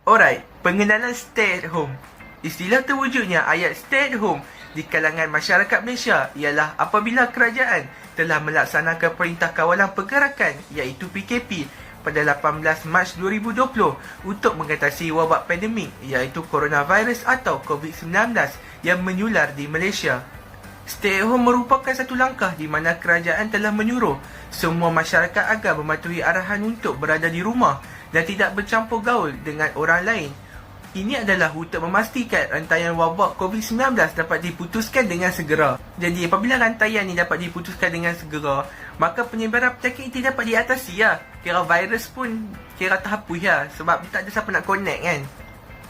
Alright, pengenalan stay at home. Istilah terwujudnya ayat stay at home di kalangan masyarakat Malaysia ialah apabila kerajaan telah melaksanakan Perintah Kawalan Pergerakan iaitu PKP pada 18 Mac 2020 untuk mengatasi wabak pandemik iaitu coronavirus atau COVID-19 yang menyular di Malaysia. Stay at home merupakan satu langkah di mana kerajaan telah menyuruh semua masyarakat agar mematuhi arahan untuk berada di rumah dan tidak bercampur gaul dengan orang lain. Ini adalah untuk memastikan rantaian wabak COVID-19 dapat diputuskan dengan segera. Jadi apabila rantaian ini dapat diputuskan dengan segera, maka penyebaran penyakit itu dapat diatasi ya. Kira virus pun kira terhapus ya, sebab tak ada siapa nak connect kan.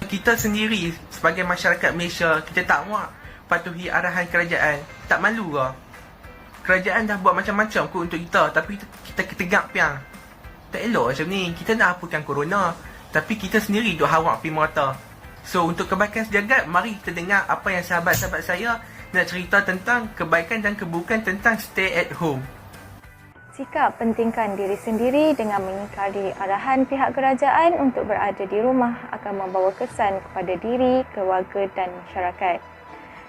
Kita sendiri sebagai masyarakat Malaysia, kita tak mahu patuhi arahan kerajaan. Tak malu ke? Kerajaan dah buat macam-macam kot untuk kita, tapi kita ketegak piang. Tak elok macam ni. Kita nak hapuskan corona, tapi kita sendiri duk hawak pi mata. So untuk kebaikan sejagat, mari kita dengar apa yang sahabat-sahabat saya nak cerita tentang kebaikan dan keburukan tentang stay at home. Sikap pentingkan diri sendiri dengan mengingkari arahan pihak kerajaan untuk berada di rumah akan membawa kesan kepada diri, keluarga dan masyarakat.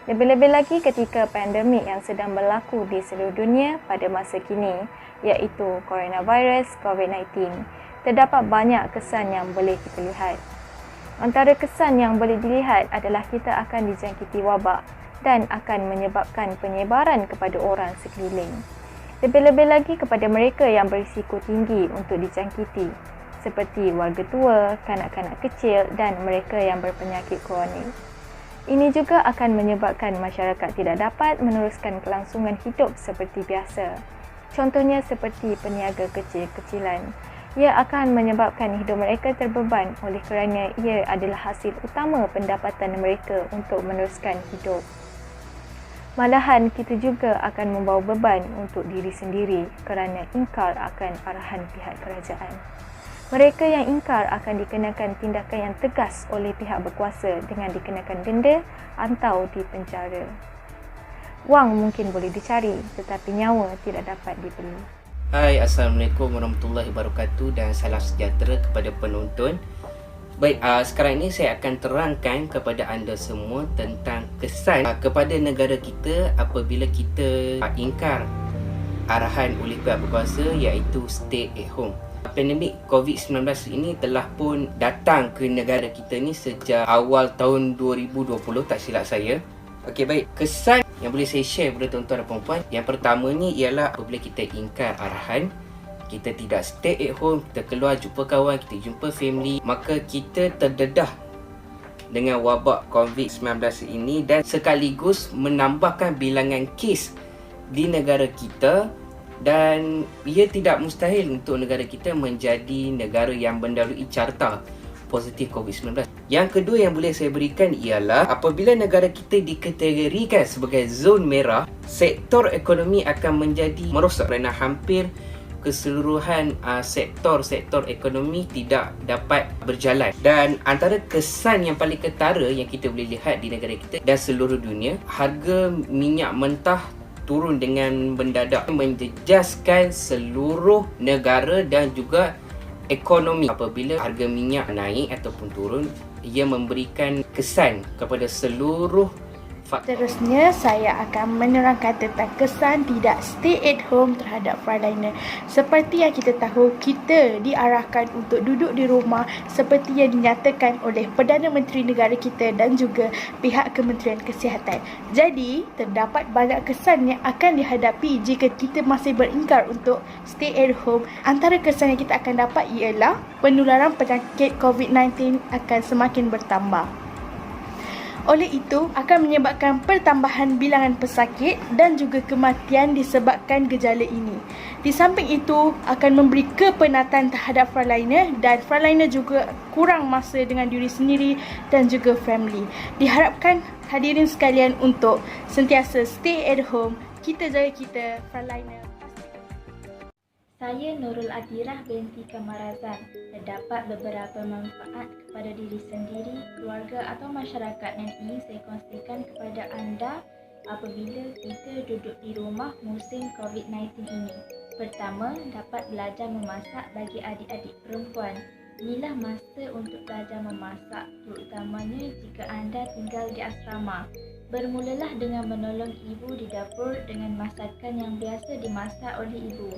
Lebih-lebih lagi ketika pandemik yang sedang berlaku di seluruh dunia pada masa kini, iaitu coronavirus COVID-19. Terdapat banyak kesan yang boleh kita lihat. Antara kesan yang boleh dilihat adalah kita akan dijangkiti wabak dan akan menyebabkan penyebaran kepada orang sekeliling. Lebih-lebih lagi kepada mereka yang berisiko tinggi untuk dijangkiti, seperti warga tua, kanak-kanak kecil dan mereka yang berpenyakit kronik. Ini juga akan menyebabkan masyarakat tidak dapat meneruskan kelangsungan hidup seperti biasa. Contohnya seperti peniaga kecil-kecilan. Ia akan menyebabkan hidup mereka terbeban oleh kerana ia adalah hasil utama pendapatan mereka untuk meneruskan hidup. Malahan kita juga akan membawa beban untuk diri sendiri kerana ingkar akan arahan pihak kerajaan. Mereka yang ingkar akan dikenakan tindakan yang tegas oleh pihak berkuasa dengan dikenakan denda atau dipenjara. Wang mungkin boleh dicari tetapi nyawa tidak dapat dibeli. Hai, Assalamualaikum warahmatullahi wabarakatuh dan salam sejahtera kepada penonton. Baik, sekarang ini saya akan terangkan kepada anda semua tentang kesan kepada negara kita apabila kita ingkar arahan oleh pihak berkuasa iaitu stay at home. Pandemik COVID-19 ini telah pun datang ke negara kita ni sejak awal tahun 2020, tak silap saya. Okey, baik. Kesan yang boleh saya share kepada tuan-tuan dan puan-puan, yang pertamanya ialah apabila kita ingkar arahan, kita tidak stay at home, kita keluar jumpa kawan, kita jumpa family, maka kita terdedah dengan wabak COVID-19 ini dan sekaligus menambahkan bilangan kes di negara kita. Dan ia tidak mustahil untuk negara kita menjadi negara yang mendalui carta positif COVID-19. Yang kedua yang boleh saya berikan ialah apabila negara kita dikategorikan sebagai zon merah, sektor ekonomi akan menjadi merosak kerana hampir keseluruhan sektor-sektor ekonomi tidak dapat berjalan. Dan antara kesan yang paling ketara yang kita boleh lihat di negara kita dan seluruh dunia, harga minyak mentah turun dengan mendadak, menjejaskan seluruh negara dan juga ekonomi. Apabila harga minyak naik ataupun turun, ia memberikan kesan kepada seluruh faktor. Seterusnya, saya akan menerangkan tentang kesan tidak stay at home terhadap frontliner. Seperti yang kita tahu, kita diarahkan untuk duduk di rumah seperti yang dinyatakan oleh Perdana Menteri negara kita dan juga pihak Kementerian Kesihatan. Jadi, terdapat banyak kesan yang akan dihadapi jika kita masih beringkar untuk stay at home. Antara kesan yang kita akan dapat ialah penularan penyakit COVID-19 akan semakin bertambah. Oleh itu, akan menyebabkan pertambahan bilangan pesakit dan juga kematian disebabkan gejala ini. Di samping itu, akan memberi kepenatan terhadap frontliner dan frontliner juga kurang masa dengan diri sendiri dan juga family. Diharapkan hadirin sekalian untuk sentiasa stay at home. Kita jaga kita, frontliner. Saya Nurul Adirah binti Kamarazan. Terdapat beberapa manfaat kepada diri sendiri, keluarga atau masyarakat yang ingin saya kongsikan kepada anda apabila kita duduk di rumah musim COVID-19 ini. Pertama, dapat belajar memasak bagi adik-adik perempuan. Inilah masa untuk belajar memasak, terutamanya jika anda tinggal di asrama. Bermulalah dengan menolong ibu di dapur dengan masakan yang biasa dimasak oleh ibu.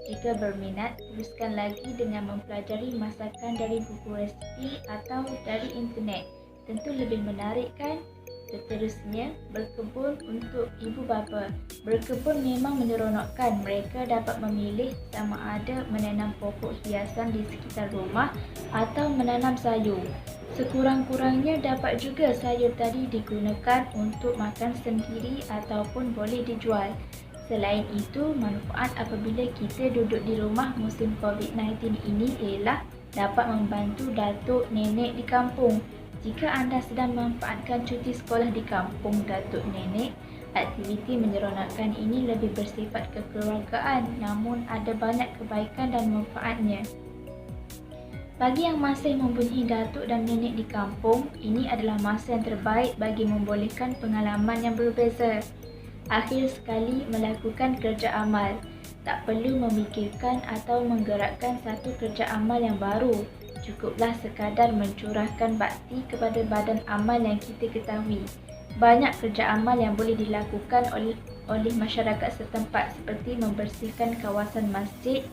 Jika berminat, teruskan lagi dengan mempelajari masakan dari buku resipi atau dari internet. Tentu lebih menarik kan? Seterusnya, berkebun untuk ibu bapa. Berkebun memang menyeronokkan. Mereka dapat memilih sama ada menanam pokok hiasan di sekitar rumah atau menanam sayur. Sekurang-kurangnya dapat juga sayur tadi digunakan untuk makan sendiri ataupun boleh dijual. Selain itu, manfaat apabila kita duduk di rumah musim COVID-19 ini ialah dapat membantu datuk nenek di kampung. Jika anda sedang memanfaatkan cuti sekolah di kampung datuk nenek, aktiviti menyeronokkan ini lebih bersifat kekeluargaan, namun ada banyak kebaikan dan manfaatnya. Bagi yang masih mempunyai datuk dan nenek di kampung, ini adalah masa yang terbaik bagi membolehkan pengalaman yang berbeza. Akhir sekali melakukan kerja amal. Tak perlu memikirkan atau menggerakkan satu kerja amal yang baru. Cukuplah sekadar mencurahkan bakti kepada badan amal yang kita ketahui. Banyak kerja amal yang boleh dilakukan oleh masyarakat setempat seperti membersihkan kawasan masjid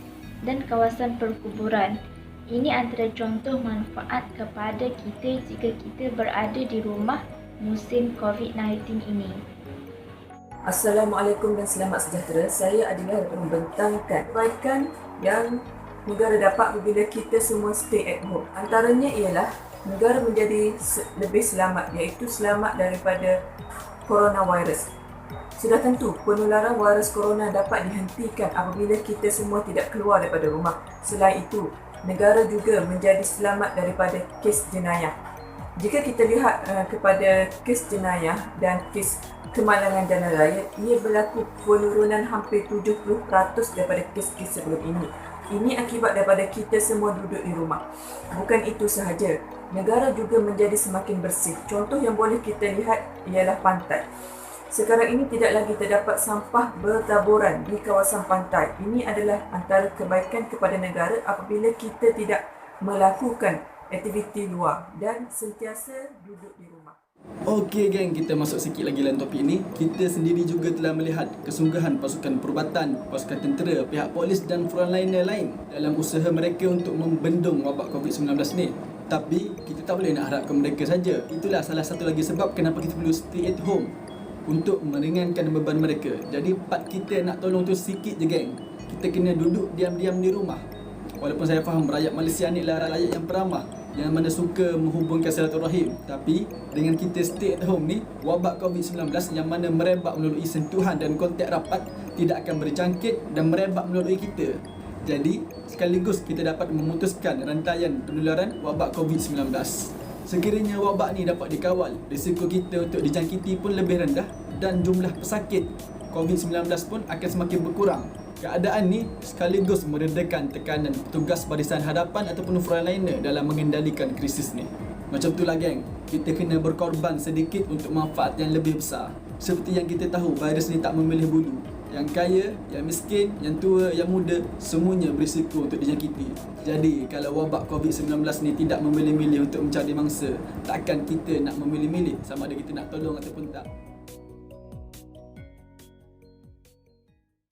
dan kawasan perkuburan. Ini antara contoh manfaat kepada kita jika kita berada di rumah musim COVID-19 ini. Assalamualaikum dan selamat sejahtera. Saya adalah membentangkan kebaikan yang negara dapat apabila kita semua stay at home. Antaranya ialah negara menjadi lebih selamat, iaitu selamat daripada coronavirus. Sudah tentu penularan virus corona dapat dihentikan apabila kita semua tidak keluar daripada rumah. Selain itu, negara juga menjadi selamat daripada kes jenayah. Jika kita lihat kepada kes jenayah dan kes kemalangan dana raya, ia berlaku penurunan hampir 70% daripada kes-kes sebelum ini. Ini akibat daripada kita semua duduk di rumah. Bukan itu sahaja, negara juga menjadi semakin bersih. Contoh yang boleh kita lihat ialah pantai. Sekarang ini tidak lagi terdapat sampah bertaburan di kawasan pantai. Ini adalah antara kebaikan kepada negara apabila kita tidak melakukan aktiviti luar dan sentiasa duduk di rumah. Okey geng, kita masuk sikit lagi dalam topik ini. Kita sendiri juga telah melihat kesungguhan pasukan perubatan, pasukan tentera, pihak polis dan frontliner lain dalam usaha mereka untuk membendung wabak COVID-19 ni. Tapi kita tak boleh nak harapkan mereka saja. Itulah salah satu lagi sebab kenapa kita perlu stay at home, untuk meringankan beban mereka. Jadi part kita nak tolong tu sikit je geng. Kita kena duduk diam-diam di rumah. Walaupun saya faham rakyat Malaysia ni lah rakyat yang peramah, yang mana suka menghubungkan silaturahim. Tapi dengan kita stay at home ni, wabak COVID-19 yang mana merebak melalui sentuhan dan kontak rapat tidak akan berjangkit dan merebak melalui kita. Jadi sekaligus kita dapat memutuskan rantaian penularan wabak COVID-19. Sekiranya wabak ni dapat dikawal, risiko kita untuk dijangkiti pun lebih rendah dan jumlah pesakit COVID-19 pun akan semakin berkurang. Keadaan ni sekaligus meredakan tekanan petugas barisan hadapan ataupun frontliner dalam mengendalikan krisis ni. Macam itulah geng, kita kena berkorban sedikit untuk manfaat yang lebih besar. Seperti yang kita tahu, virus ni tak memilih bulu. Yang kaya, yang miskin, yang tua, yang muda, semuanya berisiko untuk dijangkiti. Jadi, kalau wabak COVID-19 ni tidak memilih-milih untuk mencari mangsa, takkan kita nak memilih-milih sama ada kita nak tolong ataupun tak.